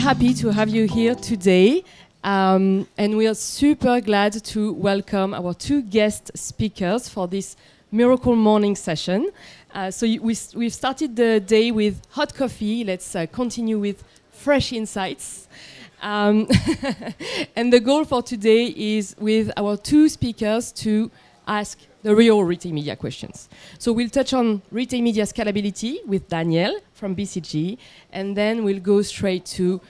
happy to have you here today. And we are super glad to welcome our two guest speakers for this Mirakl Morning session. We've started the day with hot coffee. Let's continue with fresh insights. And the goal for today is with our two speakers to ask the real retail media questions. So we'll touch on retail media scalability with Daniel from BCG, and then we'll go straight to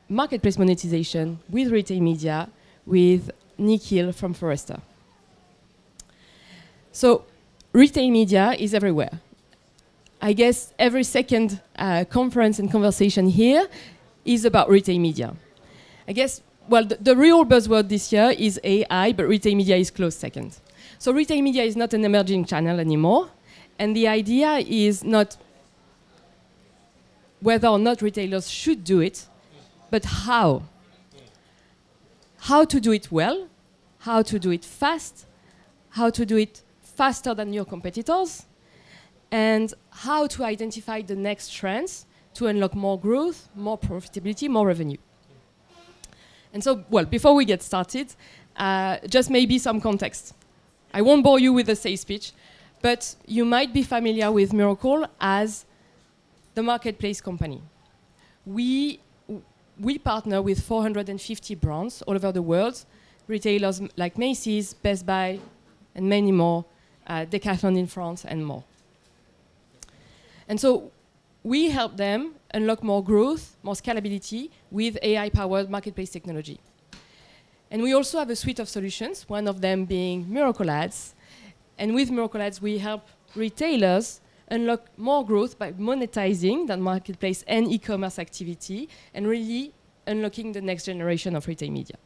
marketplace monetization with retail media with Mirakl from Forrester. So retail media is everywhere. I guess every second conference and conversation here is about retail media. I guess, well, the real buzzword this year is AI, but retail media is close second. So retail media is not an emerging channel anymore, and the idea is not whether or not retailers should do it, but how. How to do it well, how to do it fast, how to do it faster than your competitors, and how to identify the next trends to unlock more growth, more profitability, more revenue. And so, well, before we get started, just maybe some context. I won't bore you with a sales speech, but you might be familiar with Mirakl as the marketplace company. We partner with 450 brands all over the world, retailers like Macy's, Best Buy, and many more, Decathlon in France, and more. And so we help them unlock more growth, more scalability with AI-powered marketplace technology. And we also have a suite of solutions, one of them being Mirakl Ads. And with Mirakl Ads, we help retailers unlock more growth by monetizing that marketplace and e-commerce activity and really unlocking the next generation of retail media.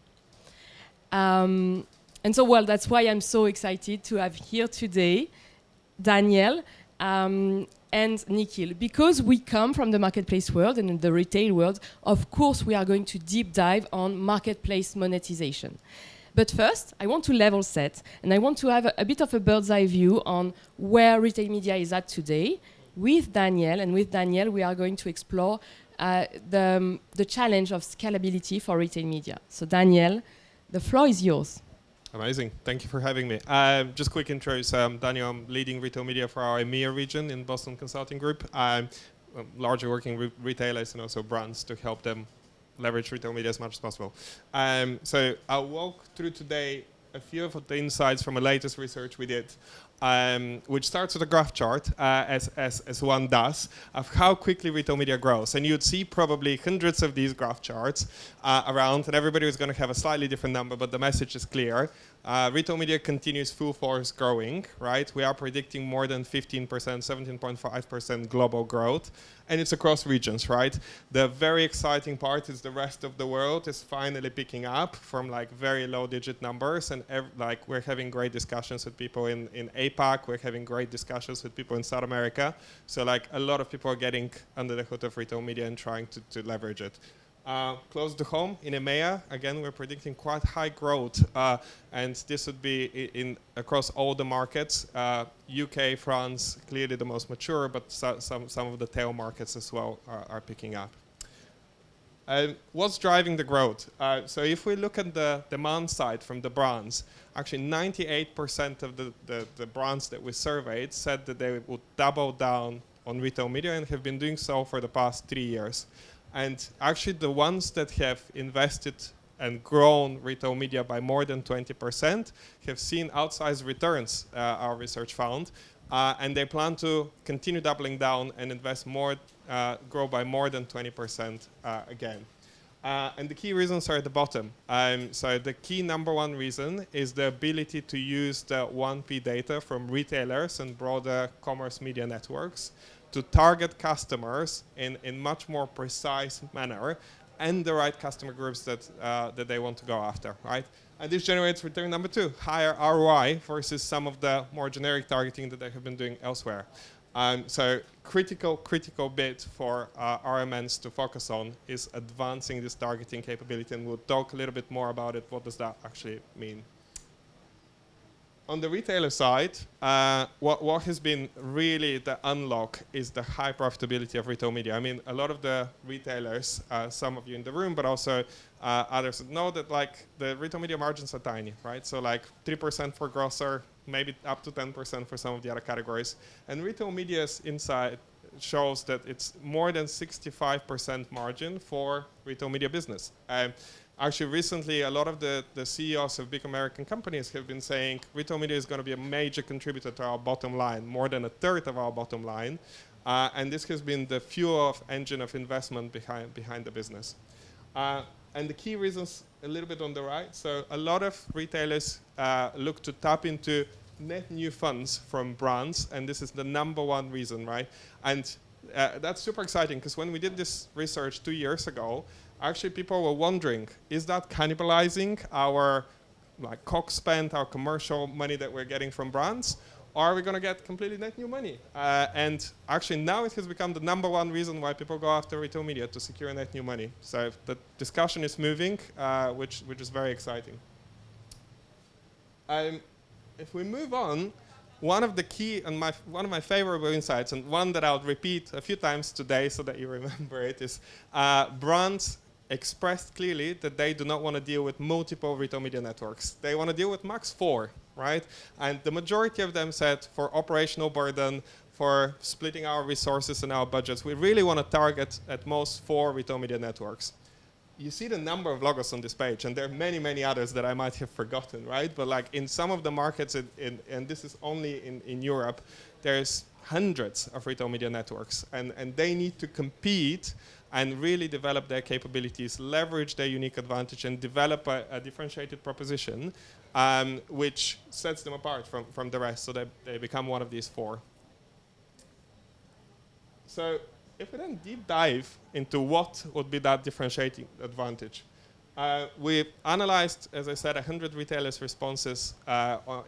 And so, well, that's why I'm so excited to have here today Daniel and Mirakl. Because we come from the marketplace world and in the retail world, of course, we are going to deep dive on marketplace monetization. But first, I want to level set, and I want to have a bit of a bird's eye view on where retail media is at today with Daniel. And with Daniel, we are going to explore the challenge of scalability for retail media. So Daniel, the floor is yours. Amazing. Thank you for having me. Just quick intros. Daniel, I'm leading retail media for our EMEA region in Boston Consulting Group. I'm largely working with retailers and also brands to help them leverage retail media as much as possible. So I'll walk through today a few of the insights from the latest research we did, which starts with a graph chart, as one does, of how quickly retail media grows. And you'd see probably hundreds of these graph charts around, and everybody is going to have a slightly different number, but the message is clear. Retail media continues full force growing, right? We are predicting more than 15%, 17.5% global growth, and it's across regions, right? The very exciting part is the rest of the world is finally picking up from like very low digit numbers, and like we're having great discussions with people in APAC, we're having great discussions with people in South America. So like a lot of people are getting under the hood of retail media and trying to leverage it. Close to home in EMEA, again, we're predicting quite high growth, and this would be across all the markets. UK, France, clearly the most mature, but some of the tail markets as well are picking up. What's driving the growth? So if we look at the demand side from the brands, actually 98% of the brands that we surveyed said that they would double down on retail media and have been doing so for the past 3 years. And actually the ones that have invested and grown retail media by more than 20% have seen outsized returns, our research found, and they plan to continue doubling down and invest more, grow by more than 20% again. And the key reasons are at the bottom. So the key number one reason is the ability to use the 1P data from retailers and broader commerce media networks to target customers in much more precise manner and the right customer groups that they want to go after, right? And this generates return number two, higher ROI versus some of the more generic targeting that they have been doing elsewhere. So critical bit for RMNs to focus on is advancing this targeting capability, and we'll talk a little bit more about it. What does that actually mean? on the retailer side, what has been really the unlock is the high profitability of retail media. I mean, a lot of the retailers, some of you in the room, but also others know that like the retail media margins are tiny, right? So like 3% for grocer, maybe up to 10% for some of the other categories. And retail media's inside shows that it's more than 65% margin for retail media business. Actually, recently, a lot of the CEOs of big American companies have been saying retail media is going to be a major contributor to our bottom line, more than a third of our bottom line. And this has been the fuel of engine of investment behind the business. And the key reasons a little bit on the right. So a lot of retailers look to tap into net new funds from brands, and this is the #1 reason, right? And that's super exciting, because when we did this research 2 years ago, actually people were wondering, is that cannibalizing our like COGS spend, our commercial money that we're getting from brands, or are we going to get completely net new money? And actually now it has become the #1 reason why people go after retail media, to secure net new money. So the discussion is moving, which is very exciting. If we move on, one of the key and one of my favorite insights, and one that I'll repeat a few times today so that you remember it, is brands expressed clearly that they do not want to deal with multiple retail media networks. They want to deal with max 4, right? And the majority of them said for operational burden, for splitting our resources and our budgets, we really want to target at most 4 retail media networks. You see the number of logos on this page, and there are many, many others that I might have forgotten, right? But like in some of the markets, and this is only in Europe, there's hundreds of retail media networks, and they need to compete and really develop their capabilities, leverage their unique advantage, and develop a differentiated proposition, which sets them apart from the rest, so that they become one of these 4. So if we then deep dive into what would be that differentiating advantage, we analyzed, as I said, 100 retailers' responses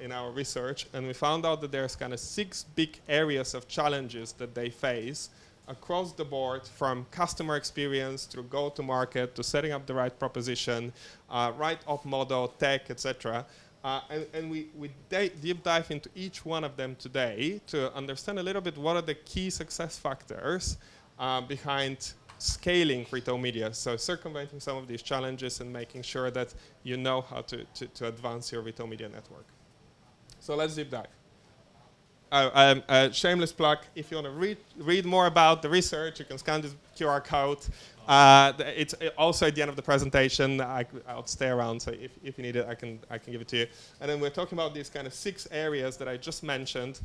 in our research, and we found out that there's kind of 6 big areas of challenges that they face across the board, from customer experience to go-to-market to setting up the right proposition, right op model, tech, etc. And we deep dive into each one of them today to understand a little bit what are the key success factors behind scaling retail media. So circumventing some of these challenges and making sure that you know how to advance your retail media network. So let's deep dive. Shameless plug, if you want to read more about the research, you can scan this QR code. It's also at the end of the presentation. I'll stay around, so if you need it, I can give it to you. And then we're talking about these kind of 6 areas that I just mentioned,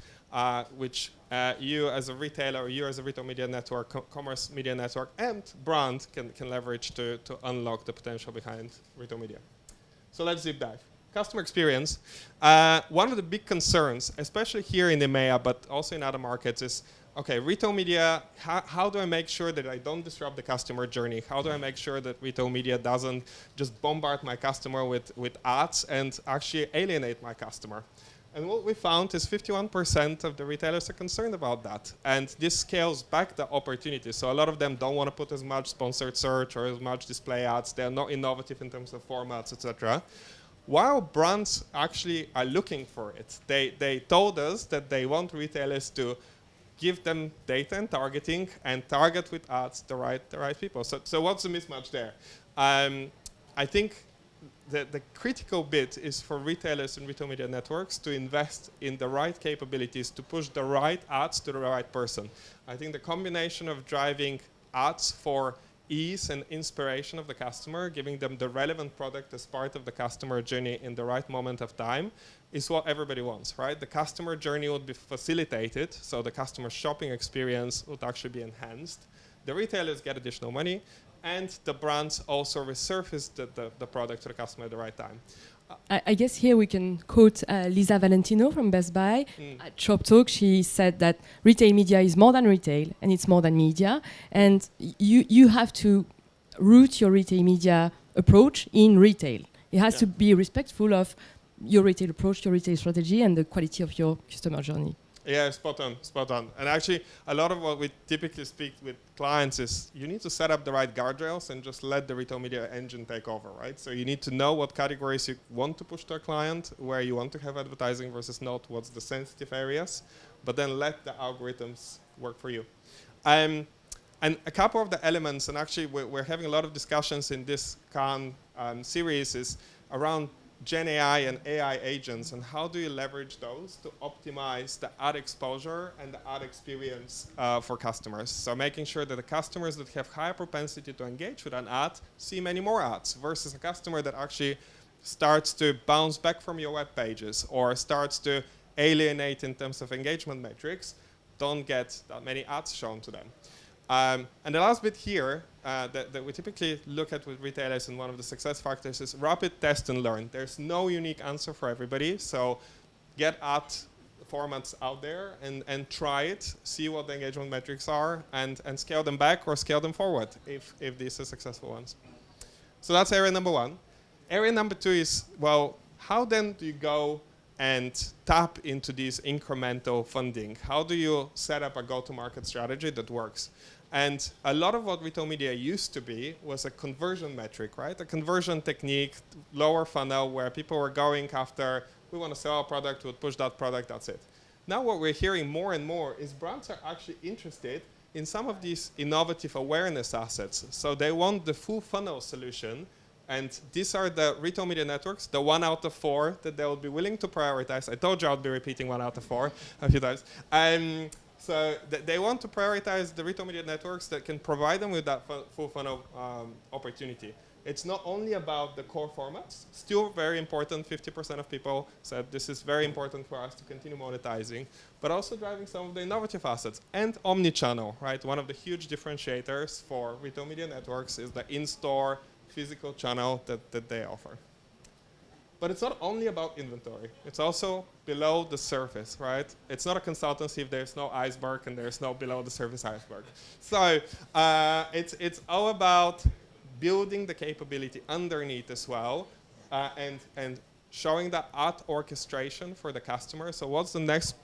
which you as a retailer, or you as a retail media network, commerce media network, and brand can leverage to unlock the potential behind retail media. So let's deep dive. Customer experience. One of the big concerns, especially here in EMEA, but also in other markets, is, okay, retail media, how do I make sure that I don't disrupt the customer journey? How do I make sure that retail media doesn't just bombard my customer with ads and actually alienate my customer? And what we found is 51% of the retailers are concerned about that. And this scales back the opportunity. So a lot of them don't want to put as much sponsored search or as much display ads. They're not innovative in terms of formats, etc. While brands actually are looking for it, they told us that they want retailers to give them data and targeting, and target with ads the right people. So what's the mismatch there? I think the critical bit is for retailers and retail media networks to invest in the right capabilities to push the right ads to the right person. I think the combination of driving ads for ease and inspiration of the customer, giving them the relevant product as part of the customer journey in the right moment of time, is what everybody wants, right? The customer journey would be facilitated, so the customer shopping experience would actually be enhanced. The retailers get additional money, and the brands also resurface the product to the customer at the right time. I guess here we can quote Lisa Valentino from Best Buy. At Shop Talk, she said that retail media is more than retail, and it's more than media. And you have to root your retail media approach in retail. It has to be respectful of your retail approach, your retail strategy, and the quality of your customer journey. Yeah, spot on, spot on. And actually, a lot of what we typically speak with clients is you need to set up the right guardrails and just let the retail media engine take over, right? So you need to know what categories you want to push to a client, where you want to have advertising versus not, what's the sensitive areas, but then let the algorithms work for you. And a couple of the elements, and actually we're having a lot of discussions in this Cannes series, is around Gen AI and AI agents, and how do you leverage those to optimize the ad exposure and the ad experience for customers. So making sure that the customers that have higher propensity to engage with an ad see many more ads, versus a customer that actually starts to bounce back from your web pages or starts to alienate in terms of engagement metrics, don't get that many ads shown to them. And the last bit here that we typically look at with retailers, and one of the success factors, is rapid test and learn. There's no unique answer for everybody, so get ad formats out there and try it, see what the engagement metrics are, and scale them back or scale them forward if these are successful ones. So that's area number one. Area number two is, well, how then do you go and tap into this incremental funding? How do you set up a go-to-market strategy that works? And a lot of what retail media used to be was a conversion metric, right? A conversion technique, lower funnel, where people were going after, we want to sell a product, we'll push that product, that's it. Now what we're hearing more and more is brands are actually interested in some of these innovative awareness assets. So they want the full funnel solution. And these are the retail media networks, the 1 out of 4 that they will be willing to prioritize. I told you I'll be repeating 1 out of 4 a few times. So they want to prioritize the retail media networks that can provide them with that full funnel opportunity. It's not only about the core formats, still very important. 50% of people said this is very important for us to continue monetizing, but also driving some of the innovative assets and omni-channel, right? One of the huge differentiators for retail media networks is the in-store physical channel that they offer. But it's not only about inventory. It's also below the surface, right? It's not a consultancy if there's no iceberg and there's no below the surface iceberg. So it's all about building the capability underneath as well, and showing that ad orchestration for the customer. So what's the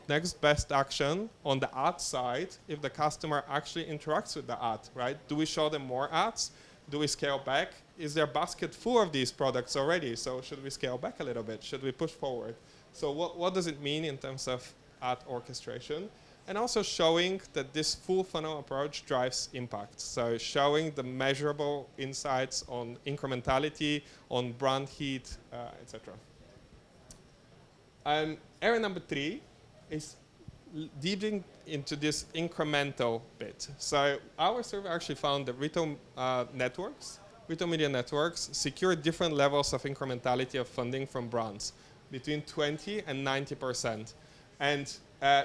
next best action on the ad side if the customer actually interacts with the ad, right? Do we show them more ads? Do we scale back? Is their basket full of these products already? So should we scale back a little bit? Should we push forward? So what does it mean in terms of ad orchestration? And also showing that this full funnel approach drives impact. So showing the measurable insights on incrementality, on brand heat, etc. Area number 3 is deeping into this incremental bit. So our survey actually found that retail media networks secure different levels of incrementality of funding from brands, between 20 and 90%. And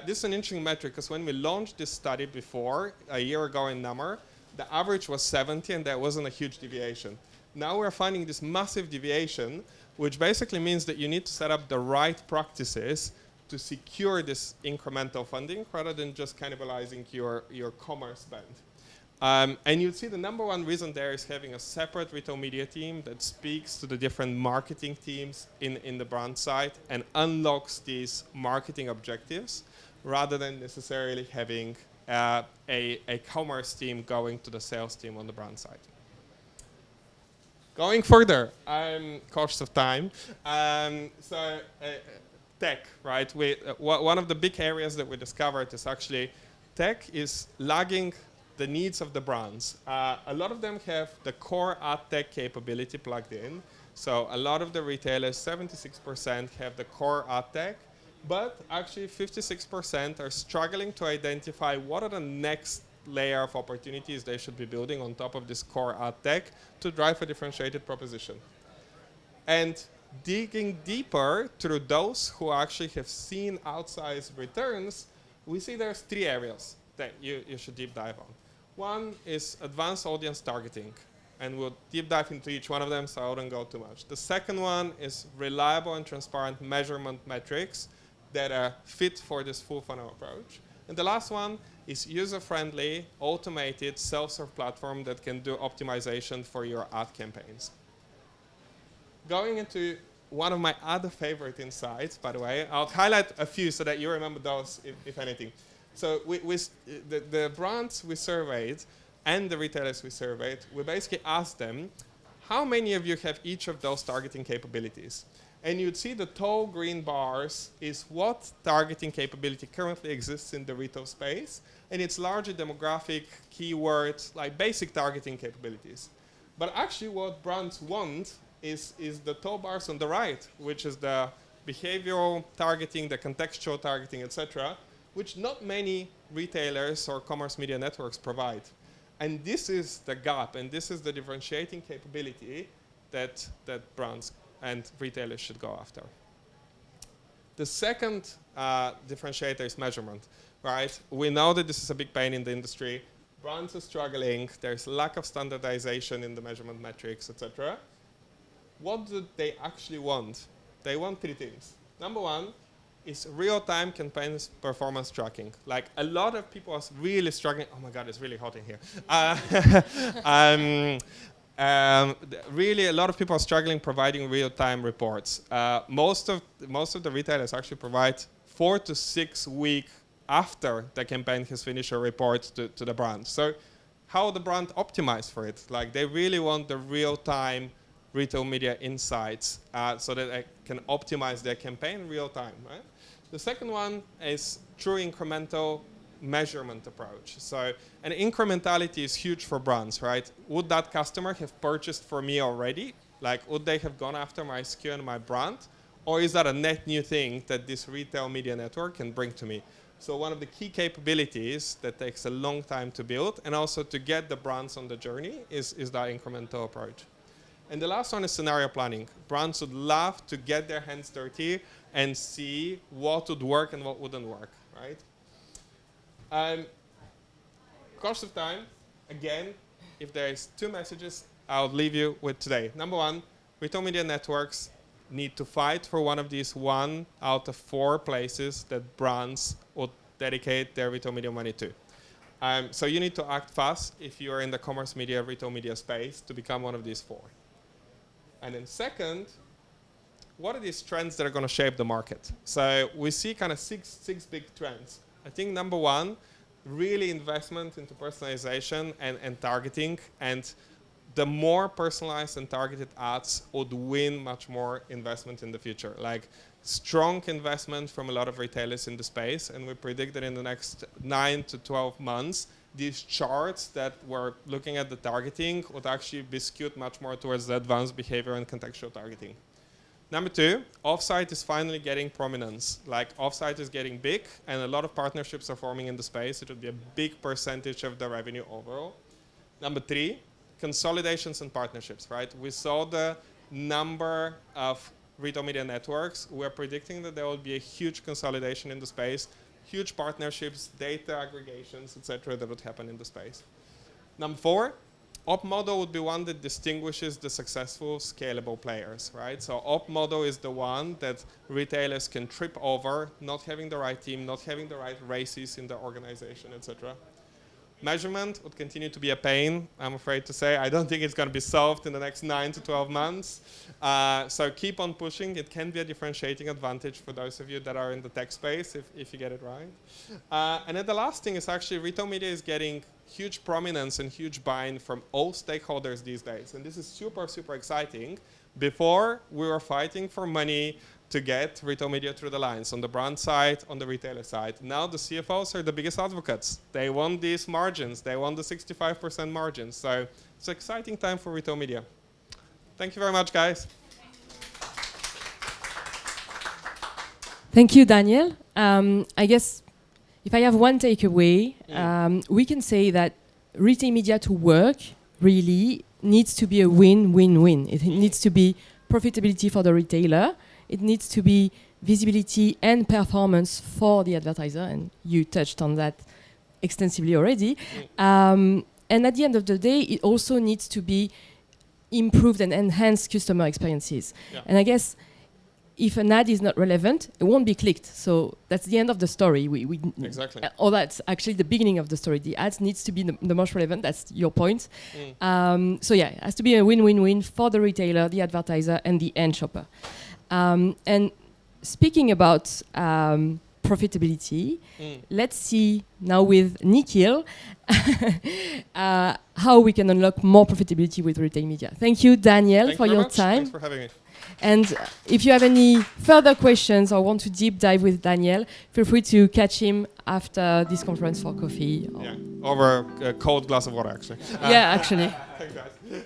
this is an interesting metric, because when we launched this study before, a year ago in Namur, the average was 70, and there wasn't a huge deviation. Now we're finding this massive deviation, which basically means that you need to set up the right practices to secure this incremental funding rather than just cannibalizing your commerce spend. And you'd see the number one reason there is having a separate retail media team that speaks to the different marketing teams in the brand side and unlocks these marketing objectives rather than necessarily having a commerce team going to the sales team on the brand side. Going further, I'm cautious of time. Tech, right? One of the big areas that we discovered is actually tech is lagging the needs of the brands. A lot of them have the core ad tech capability plugged in. So a lot of the retailers, 76% have the core ad tech, but actually 56% are struggling to identify what are the next layer of opportunities they should be building on top of this core ad tech to drive a differentiated proposition. And digging deeper through those who actually have seen outsized returns, we see there's 3 areas that you should deep dive on. One is advanced audience targeting, and we'll deep dive into each one of them, so I wouldn't go too much. The second one is reliable and transparent measurement metrics that are fit for this full funnel approach. And the last one is user-friendly, automated, self-serve platform that can do optimization for your ad campaigns. Going into one of my other favorite insights, by the way, I'll highlight a few so that you remember those, if anything. So the brands we surveyed and the retailers we surveyed, we basically asked them, how many of you have each of those targeting capabilities? And you'd see the tall green bars is what targeting capability currently exists in the retail space, and it's largely demographic, keywords, like basic targeting capabilities. But actually what brands want is the tall bars on the right, which is the behavioral targeting, the contextual targeting, etc., which not many retailers or commerce media networks provide. And this is the gap, and this is the differentiating capability that brands and retailers should go after. The second differentiator is measurement, right? We know that this is a big pain in the industry. Brands are struggling. There's lack of standardization in the measurement metrics, etc. What do they actually want? They want three things. Number one is real-time campaigns performance tracking. Like a lot of people are really struggling. Oh my God, it's really hot in here. Really, a lot of people are struggling providing real-time reports. Most of the retailers actually provide 4 to 6 weeks after the campaign has finished a report to the brand. So how the brand optimize for it? Like they really want the real-time retail media insights so that they can optimize their campaign real time, right? The second one is true incremental measurement approach. So an incrementality is huge for brands, right? Would that customer have purchased for me already? Like would they have gone after my SKU and my brand? Or is that a net new thing that this retail media network can bring to me? So one of the key capabilities that takes a long time to build and also to get the brands on the journey is that incremental approach. And the last one is scenario planning. Brands would love to get their hands dirty and see what would work and what wouldn't work, right? Cost of time, again, if there's 2 messages, I'll leave you with today. Number one, retail media networks need to fight for one of these 1 out of 4 places that brands would dedicate their retail media money to. So you need to act fast if you're in the commerce media, retail media space to become one of these 4. And then second, what are these trends that are going to shape the market? So we see kind of six big trends. I think number one, really investment into personalization and targeting. And the more personalized and targeted ads would win much more investment in the future. Like strong investment from a lot of retailers in the space. And we predict that in the next 9 to 12 months, these charts that were looking at the targeting would actually be skewed much more towards the advanced behavior and contextual targeting. Number two, offsite is finally getting prominence. Like offsite is getting big and a lot of partnerships are forming in the space. It would be a big percentage of the revenue overall. Number three, consolidations and partnerships, right? We saw the number of retail media networks. We're predicting that there will be a huge consolidation in the space, huge partnerships, data aggregations, etc., that would happen in the space. Number four, op model would be one that distinguishes the successful scalable players, right? So op model is the one that retailers can trip over, not having the right team, not having the right races in the organization, etc. Measurement would continue to be a pain, I'm afraid to say. I don't think it's going to be solved in the next 9 to 12 months. So keep on pushing. It can be a differentiating advantage for those of you that are in the tech space, if you get it right. And then the last thing is actually retail media is getting huge prominence and huge buy-in from all stakeholders these days. And this is super, super exciting. Before, we were fighting for money to get retail media through the lines, on the brand side, on the retailer side. Now the CFOs are the biggest advocates. They want these margins. They want the 65% margins. So it's an exciting time for retail media. Thank you very much, guys. Thank you, Daniel. I guess if I have one takeaway, we can say that retail media to work really needs to be a win-win-win. It needs to be profitability for the retailer. It needs to be visibility and performance for the advertiser, and you touched on that extensively already. And at the end of the day, it also needs to be improved and enhanced customer experiences. Yeah. And I guess if an ad is not relevant, it won't be clicked. So that's the end of the story. Exactly. Or that's actually the beginning of the story. The ads needs to be the most relevant. That's your point. So yeah, it has to be a win-win-win for the retailer, the advertiser, and the end shopper. And speaking about profitability, let's see now with Nikhil how we can unlock more profitability with retail media. Thank you, Daniel, for your time. Thanks for having me. And if you have any further questions or want to deep dive with Daniel, feel free to catch him after this conference for coffee. Over a cold glass of water, actually. Yeah, actually. Thanks, guys.